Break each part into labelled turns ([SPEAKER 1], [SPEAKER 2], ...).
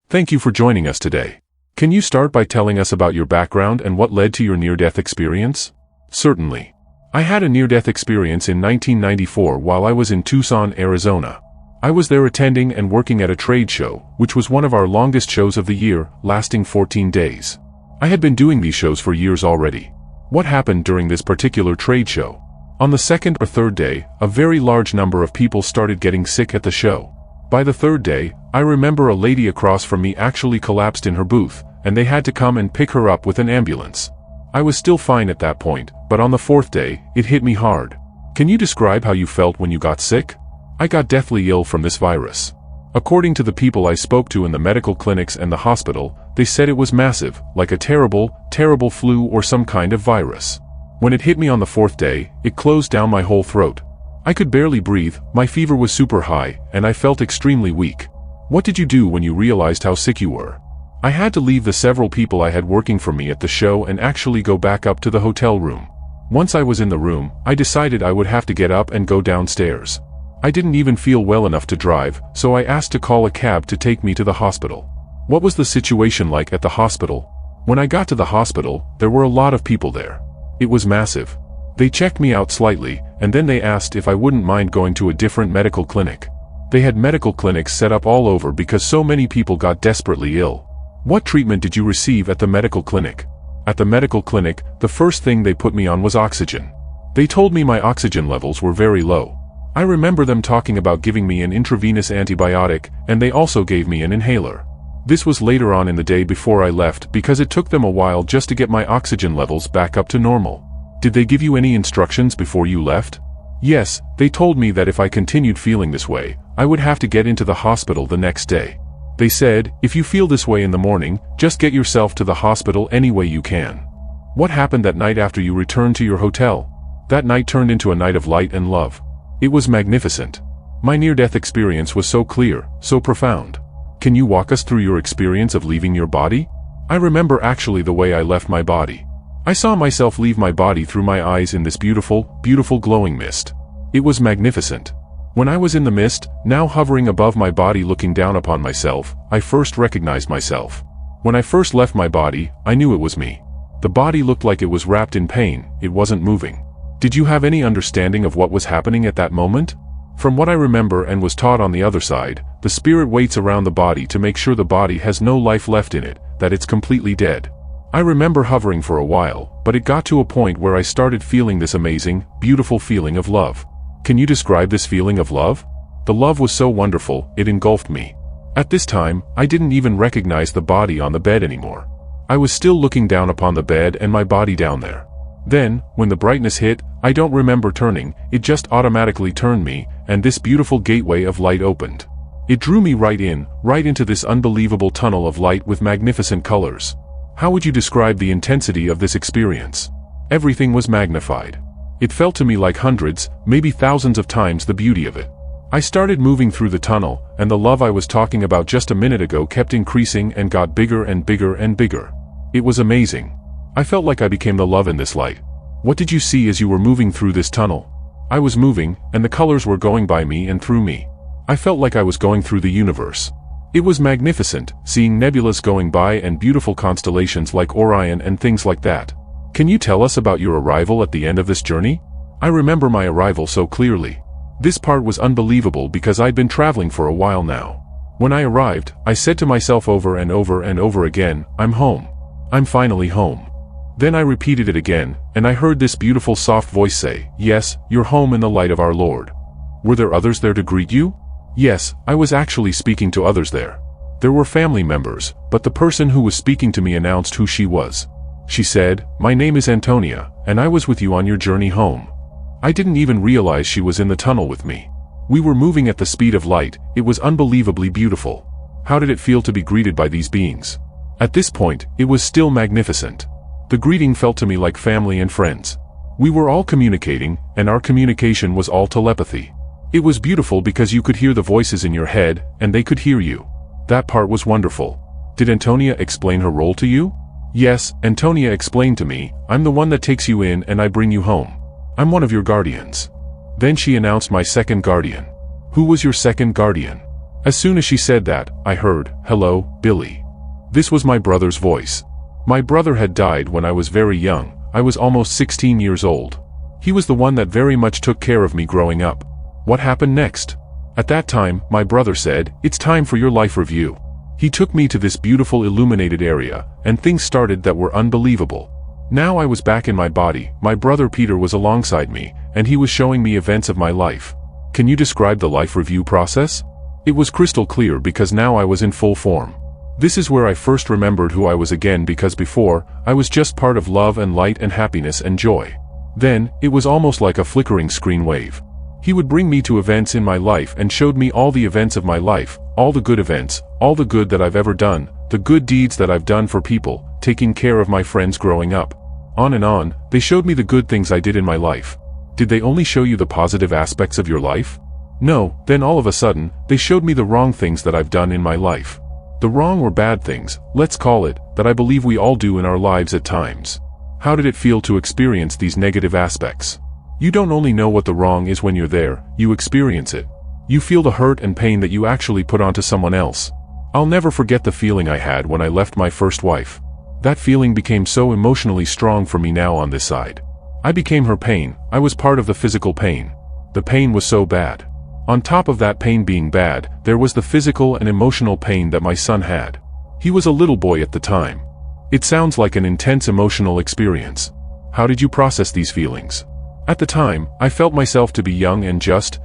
[SPEAKER 1] Thank you for joining us today. Can you start by telling us about your background and what led to your near-death experience? Certainly. I had a near-death experience in 1994 while I was in Tucson, Arizona. I was there attending and working at a trade show, which was one of our longest shows of the year, lasting 14 days. I had been doing these shows for years already. What happened during this particular trade show? On the second or third day, a very large number of people started getting sick at the show. By the third day, I remember a lady across from me actually collapsed in her booth, and they had to come and pick her up with an ambulance. I was still fine at that point, but on the fourth day, it hit me hard. Can you describe how you felt when you got sick? I got deathly ill from this virus. According to the people I spoke to in the medical clinics and the hospital, they said it was massive, like a terrible, terrible flu or some kind of virus. When it hit me on the fourth day, it closed down my whole throat. I could barely breathe, my fever was super high, and I felt extremely weak. What did you do when you realized how sick you were? I had to leave the several people I had working for me at the show and actually go back up to the hotel room. Once I was in the room, I decided I would have to get up and go downstairs. I didn't even feel well enough to drive, so I asked to call a cab to take me to the hospital. What was the situation like at the hospital? When I got to the hospital, there were a lot of people there. It was massive. They checked me out slightly, and then they asked if I wouldn't mind going to a different medical clinic. They had medical clinics set up all over because so many people got desperately ill. What treatment did you receive at the medical clinic? At the medical clinic, the first thing they put me on was oxygen. They told me my oxygen levels were very low. I remember them talking about giving me an intravenous antibiotic, and they also gave me an inhaler. This was later on in the day before I left because it took them a while just to get my oxygen levels back up to normal. Did they give you any instructions before you left? Yes, they told me that if I continued feeling this way, I would have to get into the hospital the next day. They said, if you feel this way in the morning, just get yourself to the hospital any way you can. What happened that night after you returned to your hotel? That night turned into a night of light and love. It was magnificent. My near-death experience was so clear, so profound. Can you walk us through your experience of leaving your body? I remember actually the way I left my body. I saw myself leave my body through my eyes in this beautiful, beautiful glowing mist. It was magnificent. When I was in the mist, now hovering above my body looking down upon myself, I first recognized myself. When I first left my body, I knew it was me. The body looked like it was wrapped in pain, it wasn't moving. Did you have any understanding of what was happening at that moment? From what I remember and was taught on the other side, the spirit waits around the body to make sure the body has no life left in it, that it's completely dead. I remember hovering for a while, but it got to a point where I started feeling this amazing, beautiful feeling of love. Can you describe this feeling of love? The love was so wonderful, it engulfed me. At this time, I didn't even recognize the body on the bed anymore. I was still looking down upon the bed and my body down there. Then, when the brightness hit, I don't remember turning, it just automatically turned me, and this beautiful gateway of light opened. It drew me right into this unbelievable tunnel of light with magnificent colors. How would you describe the intensity of this experience? Everything was magnified. It felt to me like hundreds, maybe thousands of times the beauty of it. I started moving through the tunnel, and the love I was talking about just a minute ago kept increasing and got bigger and bigger and bigger. It was amazing. I felt like I became the love in this light. What did you see as you were moving through this tunnel? I was moving, and the colors were going by me and through me. I felt like I was going through the universe. It was magnificent, seeing nebulas going by and beautiful constellations like Orion and things like that. Can you tell us about your arrival at the end of this journey? I remember my arrival so clearly. This part was unbelievable because I'd been traveling for a while now. When I arrived, I said to myself over and over and over again, I'm home. I'm finally home. Then I repeated it again, and I heard this beautiful soft voice say, yes, you're home in the light of our Lord. Were there others there to greet you? Yes, I was actually speaking to others there. There were family members, but the person who was speaking to me announced who she was. She said, my name is Antonia, and I was with you on your journey home. I didn't even realize she was in the tunnel with me. We were moving at the speed of light, it was unbelievably beautiful. How did it feel to be greeted by these beings? At this point, it was still magnificent. The greeting felt to me like family and friends. We were all communicating, and our communication was all telepathy. It was beautiful because you could hear the voices in your head, and they could hear you. That part was wonderful. Did Antonia explain her role to you? Yes, Antonia explained to me, I'm the one that takes you in and I bring you home. I'm one of your guardians. Then she announced my second guardian. Who was your second guardian? As soon as she said that, I heard, "Hello, Billy." This was my brother's voice. My brother had died when I was very young. I was almost 16 years old. He was the one that very much took care of me growing up. What happened next? At that time, my brother said, "It's time for your life review." He took me to this beautiful illuminated area, and things started that were unbelievable. Now I was back in my body, my brother Peter was alongside me, and he was showing me events of my life. Can you describe the life review process? It was crystal clear because now I was in full form. This is where I first remembered who I was again, because before, I was just part of love and light and happiness and joy. Then, it was almost like a flickering screen wave. He would bring me to events in my life and showed me all the events of my life, all the good events, all the good that I've ever done, the good deeds that I've done for people, taking care of my friends growing up. On and on, they showed me the good things I did in my life. Did they only show you the positive aspects of your life? No, then all of a sudden, they showed me the wrong things that I've done in my life. The wrong or bad things, let's call it, that I believe we all do in our lives at times. How did it feel to experience these negative aspects? You don't only know what the wrong is when you're there, you experience it. You feel the hurt and pain that you actually put onto someone else. I'll never forget the feeling I had when I left my first wife. That feeling became so emotionally strong for me now on this side. I became her pain, I was part of the physical pain. The pain was so bad. On top of that pain being bad, there was the physical and emotional pain that my son had. He was a little boy at the time. It sounds like an intense emotional experience. How did you process these feelings? At the time, I felt myself to be young and just,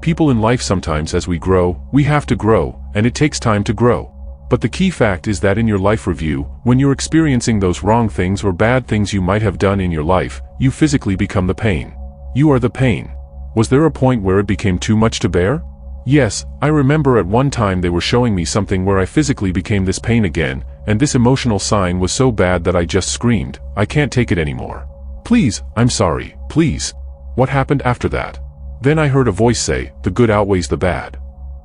[SPEAKER 1] people in life sometimes as we grow, we have to grow, and it takes time to grow. But the key fact is that in your life review, when you're experiencing those wrong things or bad things you might have done in your life, you physically become the pain. You are the pain. Was there a point where it became too much to bear? Yes, I remember at one time they were showing me something where I physically became this pain again, and this emotional sign was so bad that I just screamed, "I can't take it anymore. Please, I'm sorry, please." What happened after that? Then I heard a voice say, "The good outweighs the bad."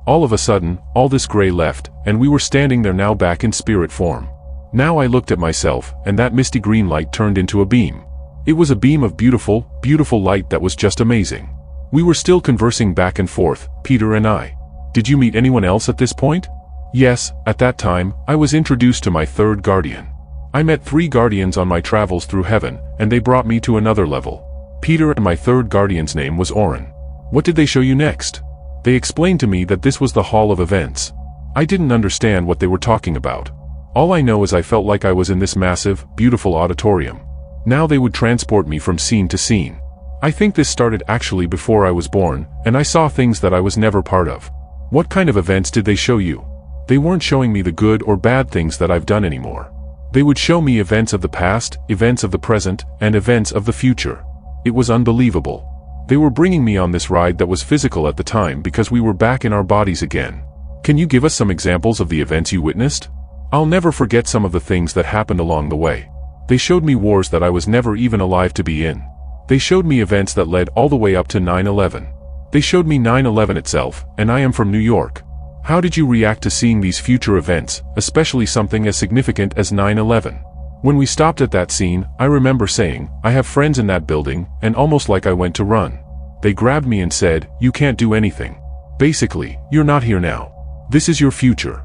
[SPEAKER 1] All of a sudden, all this gray left, and we were standing there now back in spirit form. Now I looked at myself, and that misty green light turned into a beam. It was a beam of beautiful, beautiful light that was just amazing. We were still conversing back and forth, Peter and I. Did you meet anyone else at this point? Yes, at that time, I was introduced to my third guardian. I met 3 guardians on my travels through heaven, and they brought me to another level. Peter and my third guardian's name was Oren. What did they show you next? They explained to me that this was the Hall of Events. I didn't understand what they were talking about. All I know is I felt like I was in this massive, beautiful auditorium. Now they would transport me from scene to scene. I think this started actually before I was born, and I saw things that I was never part of. What kind of events did they show you? They weren't showing me the good or bad things that I've done anymore. They would show me events of the past, events of the present, and events of the future. It was unbelievable. They were bringing me on this ride that was physical at the time because we were back in our bodies again. Can you give us some examples of the events you witnessed? I'll never forget some of the things that happened along the way. They showed me wars that I was never even alive to be in. They showed me events that led all the way up to 9/11. They showed me 9/11 itself, and I am from New York. How did you react to seeing these future events, especially something as significant as 9/11? When we stopped at that scene, I remember saying, "I have friends in that building," and almost like I went to run. They grabbed me and said, "You can't do anything. Basically, you're not here now. This is your future."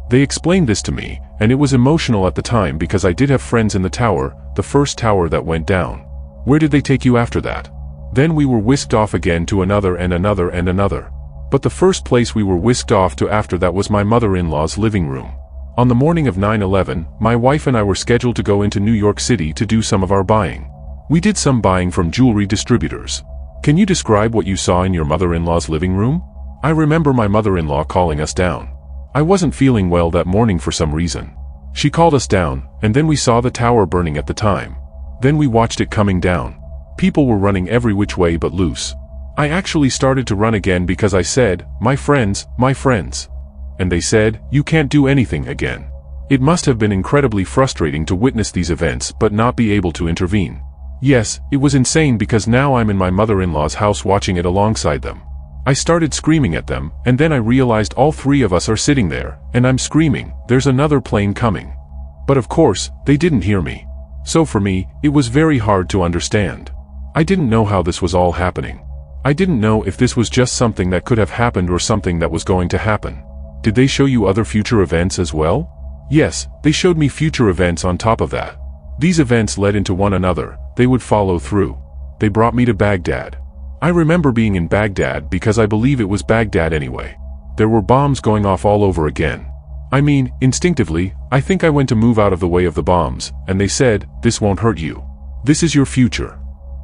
[SPEAKER 1] They explained this to me, and it was emotional at the time because I did have friends in the tower, the first tower that went down. Where did they take you after that? Then we were whisked off again to another and another and another. But the first place we were whisked off to after that was my mother-in-law's living room. On the morning of 9/11, my wife and I were scheduled to go into New York City to do some of our buying. We did some buying from jewelry distributors. Can you describe what you saw in your mother-in-law's living room? I remember my mother-in-law calling us down. I wasn't feeling well that morning for some reason. She called us down, and then we saw the tower burning at the time. Then we watched it coming down. People were running every which way but loose. I actually started to run again because I said, my friends. And they said, "You can't do anything again." It must have been incredibly frustrating to witness these events but not be able to intervene. Yes, it was insane because now I'm in my mother-in-law's house watching it alongside them. I started screaming at them, and then I realized all 3 of us are sitting there, and I'm screaming, "There's another plane coming." But of course, they didn't hear me. So for me, it was very hard to understand. I didn't know how this was all happening. I didn't know if this was just something that could have happened or something that was going to happen. Did they show you other future events as well? Yes, they showed me future events on top of that. These events led into one another, they would follow through. They brought me to Baghdad. I remember being in Baghdad because I believe it was Baghdad anyway. There were bombs going off all over again. I mean, instinctively, I think I went to move out of the way of the bombs, and they said, "This won't hurt you. This is your future."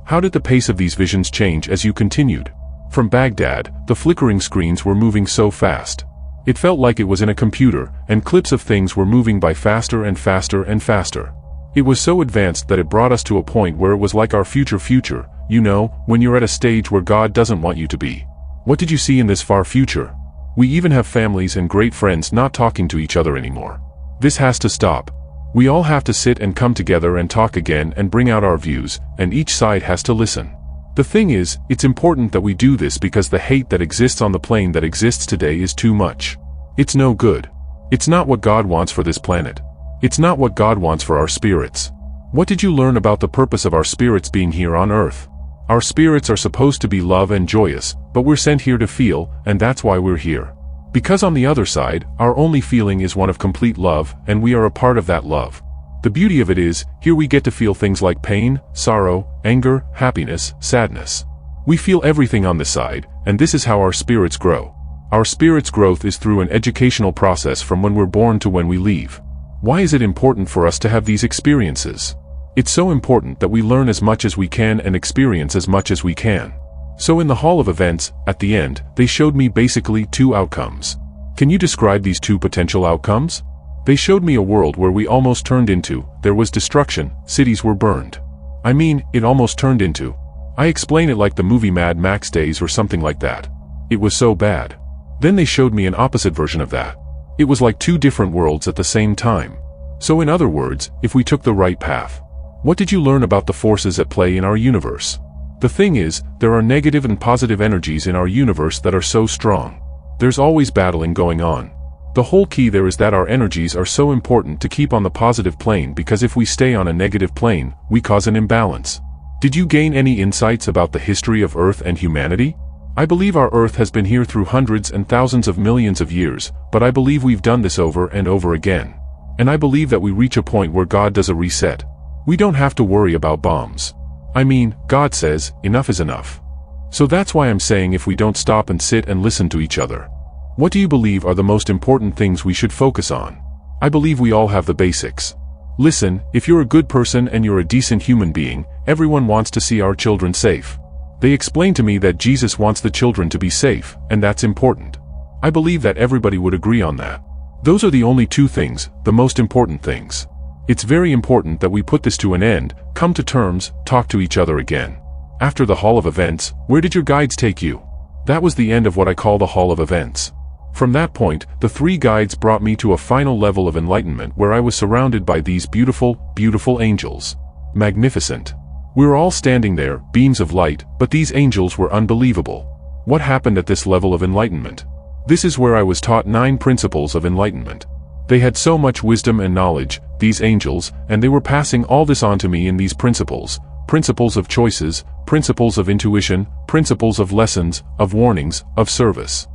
[SPEAKER 1] How did the pace of these visions change as you continued? From Baghdad, the flickering screens were moving so fast. It felt like it was in a computer, and clips of things were moving by faster and faster and faster. It was so advanced that it brought us to a point where it was like our future, you know, when you're at a stage where God doesn't want you to be. What did you see in this far future? We even have families and great friends not talking to each other anymore. This has to stop. We all have to sit and come together and talk again and bring out our views, and each side has to listen. The thing is, it's important that we do this because the hate that exists on the plane that exists today is too much. It's no good. It's not what God wants for this planet. It's not what God wants for our spirits. What did you learn about the purpose of our spirits being here on Earth? Our spirits are supposed to be love and joyous, but we're sent here to feel, and that's why we're here. Because on the other side, our only feeling is one of complete love, and we are a part of that love. The beauty of it is, here we get to feel things like pain, sorrow, anger, happiness, sadness. We feel everything on this side, and this is how our spirits grow. Our spirits' growth is through an educational process from when we're born to when we leave. Why is it important for us to have these experiences? It's so important that we learn as much as we can and experience as much as we can. So in the Hall of Events, at the end, they showed me basically two outcomes. Can you describe these two potential outcomes? They showed me a world where we almost turned into, there was destruction, cities were burned. I mean, it almost turned into. I explain it like the movie Mad Max days or something like that. It was so bad. Then they showed me an opposite version of that. It was like two different worlds at the same time. So in other words, if we took the right path. What did you learn about the forces at play in our universe? The thing is, there are negative and positive energies in our universe that are so strong. There's always battling going on. The whole key there is that our energies are so important to keep on the positive plane because if we stay on a negative plane, we cause an imbalance. Did you gain any insights about the history of Earth and humanity? I believe our Earth has been here through hundreds and thousands of millions of years, but I believe we've done this over and over again. And I believe that we reach a point where God does a reset. We don't have to worry about bombs. I mean, God says, enough is enough. So that's why I'm saying if we don't stop and sit and listen to each other. What do you believe are the most important things we should focus on? I believe we all have the basics. Listen, if you're a good person and you're a decent human being, everyone wants to see our children safe. They explained to me that Jesus wants the children to be safe, and that's important. I believe that everybody would agree on that. Those are the only two things, the most important things. It's very important that we put this to an end, come to terms, talk to each other again. After the Hall of Events, where did your guides take you? That was the end of what I call the Hall of Events. From that point, the three guides brought me to a final level of enlightenment where I was surrounded by these beautiful, beautiful angels. Magnificent. We were all standing there, beams of light, but these angels were unbelievable. What happened at this level of enlightenment? This is where I was taught 9 principles of enlightenment. They had so much wisdom and knowledge, these angels, and they were passing all this on to me in these principles. Principles of choices, principles of intuition, principles of lessons, of warnings, of service.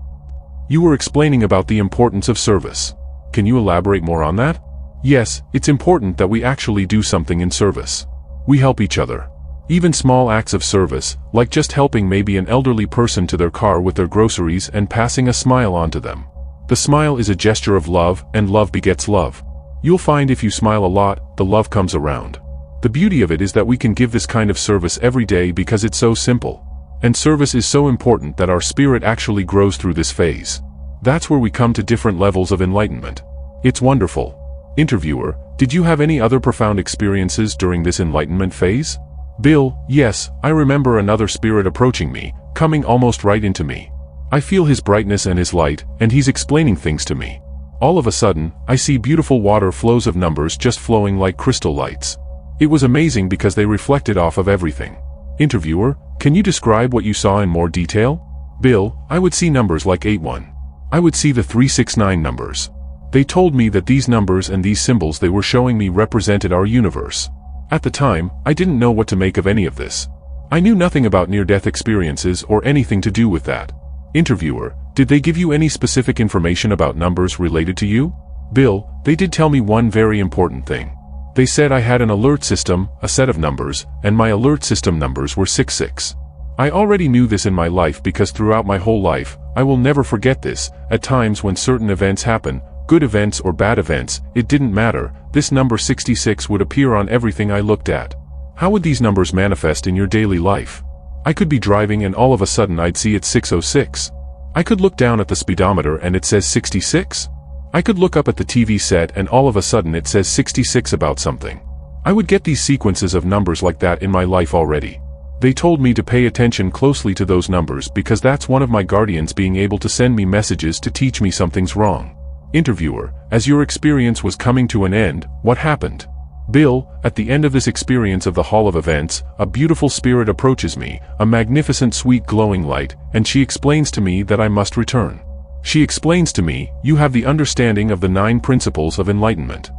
[SPEAKER 1] You were explaining about the importance of service. Can you elaborate more on that? Yes, it's important that we actually do something in service. We help each other. Even small acts of service, like just helping maybe an elderly person to their car with their groceries and passing a smile on to them. The smile is a gesture of love, and love begets love. You'll find if you smile a lot, the love comes around. The beauty of it is that we can give this kind of service every day because it's so simple. And service is so important that our spirit actually grows through this phase. That's where we come to different levels of enlightenment. It's wonderful. Interviewer, did you have any other profound experiences during this enlightenment phase? Bill, yes, I remember another spirit approaching me, coming almost right into me. I feel his brightness and his light, and he's explaining things to me. All of a sudden, I see beautiful water flows of numbers just flowing like crystal lights. It was amazing because they reflected off of everything. Interviewer, can you describe what you saw in more detail? Bill, I would see numbers like 81. I would see the 369 numbers. They told me that these numbers and these symbols they were showing me represented our universe. At the time, I didn't know what to make of any of this. I knew nothing about near-death experiences or anything to do with that. Interviewer, did they give you any specific information about numbers related to you? Bill, they did tell me one very important thing. They said I had an alert system, a set of numbers, and my alert system numbers were 66. I already knew this in my life because throughout my whole life, I will never forget this. At times when certain events happen, good events or bad events, it didn't matter, this number 66 would appear on everything I looked at. How would these numbers manifest in your daily life? I could be driving and all of a sudden I'd see it's 606. I could look down at the speedometer and it says 66. I could look up at the TV set and all of a sudden it says 66 about something. I would get these sequences of numbers like that in my life already. They told me to pay attention closely to those numbers because that's one of my guardians being able to send me messages to teach me something's wrong. Interviewer, as your experience was coming to an end, what happened? Bill, at the end of this experience of the Hall of Events, a beautiful spirit approaches me, a magnificent sweet glowing light, and she explains to me that I must return. She explains to me, you have the understanding of the 9 principles of enlightenment.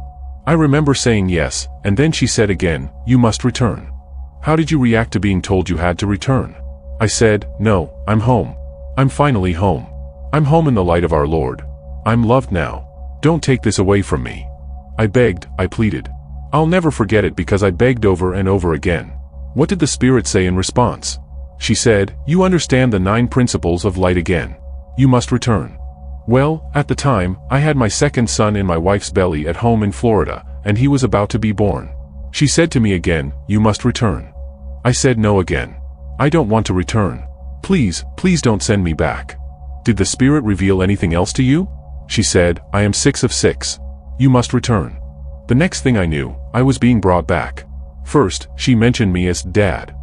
[SPEAKER 1] I remember saying yes, and then she said again, you must return. How did you react to being told you had to return? I said, no, I'm home. I'm finally home. I'm home in the light of our Lord. I'm loved now. Don't take this away from me. I begged, I pleaded. I'll never forget it because I begged over and over again. What did the Spirit say in response? She said, you understand the 9 principles of light again. You must return. Well, at the time, I had my second son in my wife's belly at home in Florida, and he was about to be born. She said to me again, you must return. I said no again. I don't want to return. Please, please don't send me back. Did the Spirit reveal anything else to you? She said, I am 6 of 6. You must return. The next thing I knew, I was being brought back. First, she mentioned me as Dad.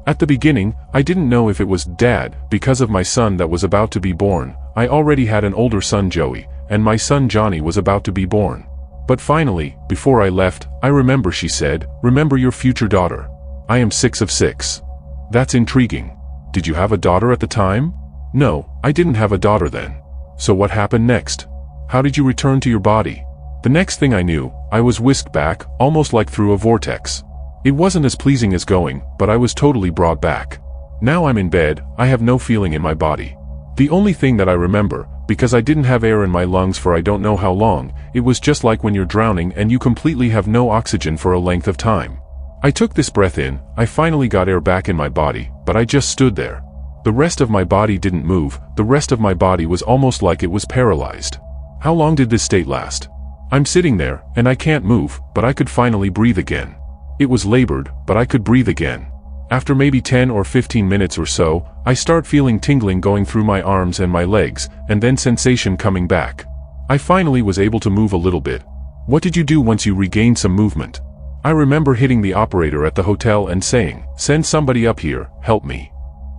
[SPEAKER 1] At the beginning, I didn't know if it was Dad because of my son that was about to be born. I already had an older son Joey, and my son Johnny was about to be born. But finally, before I left, I remember she said, remember your future daughter. I am 6 of 6. That's intriguing. Did you have a daughter at the time? No, I didn't have a daughter then. So what happened next? How did you return to your body? The next thing I knew, I was whisked back, almost like through a vortex. It wasn't as pleasing as going, but I was totally brought back. Now I'm in bed, I have no feeling in my body. The only thing that I remember, because I didn't have air in my lungs for I don't know how long, it was just like when you're drowning and you completely have no oxygen for a length of time. I took this breath in, I finally got air back in my body, but I just stood there. The rest of my body didn't move, the rest of my body was almost like it was paralyzed. How long did this state last? I'm sitting there, and I can't move, but I could finally breathe again. It was labored, but I could breathe again. After maybe 10 or 15 minutes or so, I start feeling tingling going through my arms and my legs, and then sensation coming back. I finally was able to move a little bit. What did you do once you regained some movement? I remember hitting the operator at the hotel and saying, send somebody up here, help me.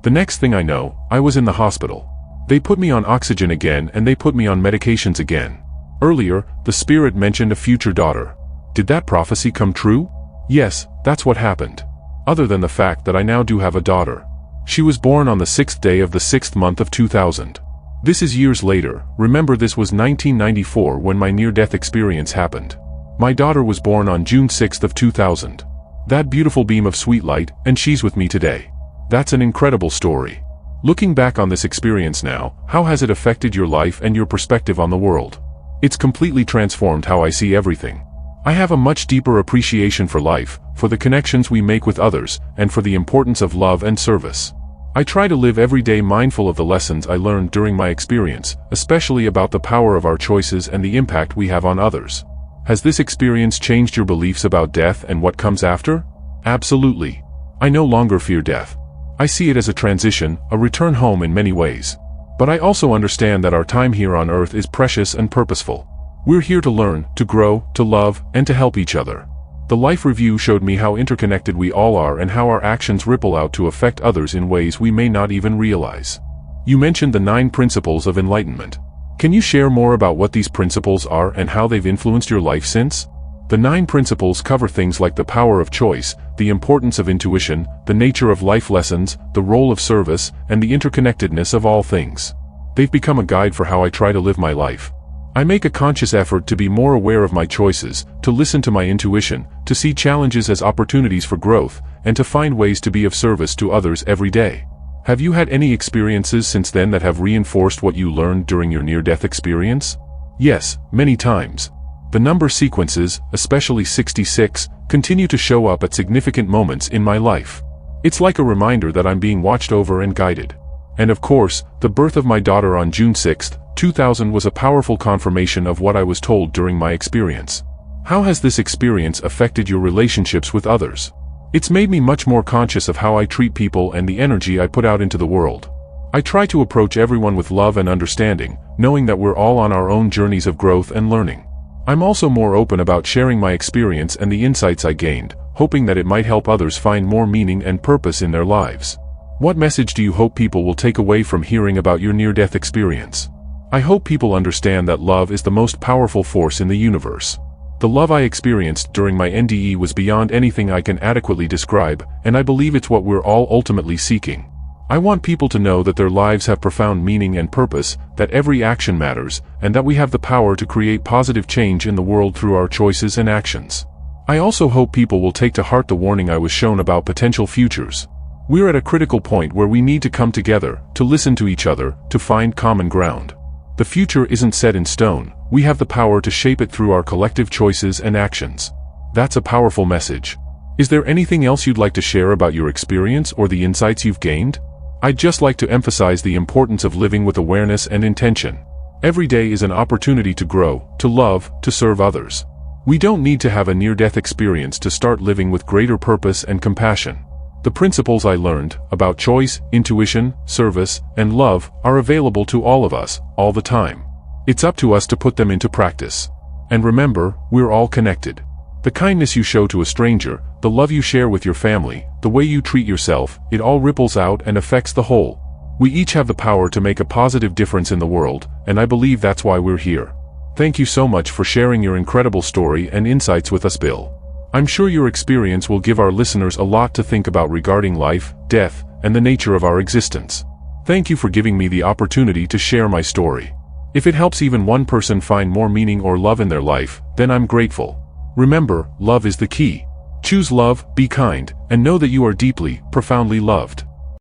[SPEAKER 1] The next thing I know, I was in the hospital. They put me on oxygen again and they put me on medications again. Earlier, the Spirit mentioned a future daughter. Did that prophecy come true? Yes, that's what happened. Other than the fact that I now do have a daughter. She was born on the 6th day of the 6th month of 2000. This is years later. Remember, this was 1994 when my near-death experience happened. My daughter was born on June 6th of 2000. That beautiful beam of sweet light, and she's with me today. That's an incredible story. Looking back on this experience now, how has it affected your life and your perspective on the world? It's completely transformed how I see everything. I have a much deeper appreciation for life, for the connections we make with others, and for the importance of love and service. I try to live every day mindful of the lessons I learned during my experience, especially about the power of our choices and the impact we have on others. Has this experience changed your beliefs about death and what comes after? Absolutely. I no longer fear death. I see it as a transition, a return home in many ways. But I also understand that our time here on earth is precious and purposeful. We're here to learn, to grow, to love, and to help each other. The life review showed me how interconnected we all are and how our actions ripple out to affect others in ways we may not even realize. You mentioned the 9 principles of enlightenment. Can you share more about what these principles are and how they've influenced your life since? The 9 principles cover things like the power of choice, the importance of intuition, the nature of life lessons, the role of service, and the interconnectedness of all things. They've become a guide for how I try to live my life. I make a conscious effort to be more aware of my choices, to listen to my intuition, to see challenges as opportunities for growth, and to find ways to be of service to others every day. Have you had any experiences since then that have reinforced what you learned during your near-death experience? Yes, many times. The number sequences, especially 66, continue to show up at significant moments in my life. It's like a reminder that I'm being watched over and guided. And of course, the birth of my daughter on June 6, 2000 was a powerful confirmation of what I was told during my experience. How has this experience affected your relationships with others? It's made me much more conscious of how I treat people and the energy I put out into the world. I try to approach everyone with love and understanding, knowing that we're all on our own journeys of growth and learning. I'm also more open about sharing my experience and the insights I gained, hoping that it might help others find more meaning and purpose in their lives. What message do you hope people will take away from hearing about your near-death experience? I hope people understand that love is the most powerful force in the universe. The love I experienced during my NDE was beyond anything I can adequately describe, and I believe it's what we're all ultimately seeking. I want people to know that their lives have profound meaning and purpose, that every action matters, and that we have the power to create positive change in the world through our choices and actions. I also hope people will take to heart the warning I was shown about potential futures. We're at a critical point where we need to come together, to listen to each other, to find common ground. The future isn't set in stone. We have the power to shape it through our collective choices and actions. That's a powerful message. Is there anything else you'd like to share about your experience or the insights you've gained? I'd just like to emphasize the importance of living with awareness and intention. Every day is an opportunity to grow, to love, to serve others. We don't need to have a near-death experience to start living with greater purpose and compassion. The principles I learned about choice, intuition, service, and love are available to all of us, all the time. It's up to us to put them into practice. And remember, we're all connected. The kindness you show to a stranger, the love you share with your family, the way you treat yourself, it all ripples out and affects the whole. We each have the power to make a positive difference in the world, and I believe that's why we're here. Thank you so much for sharing your incredible story and insights with us, Bill. I'm sure your experience will give our listeners a lot to think about regarding life, death, and the nature of our existence. Thank you for giving me the opportunity to share my story. If it helps even one person find more meaning or love in their life, then I'm grateful. Remember, love is the key. Choose love, be kind, and know that you are deeply, profoundly loved.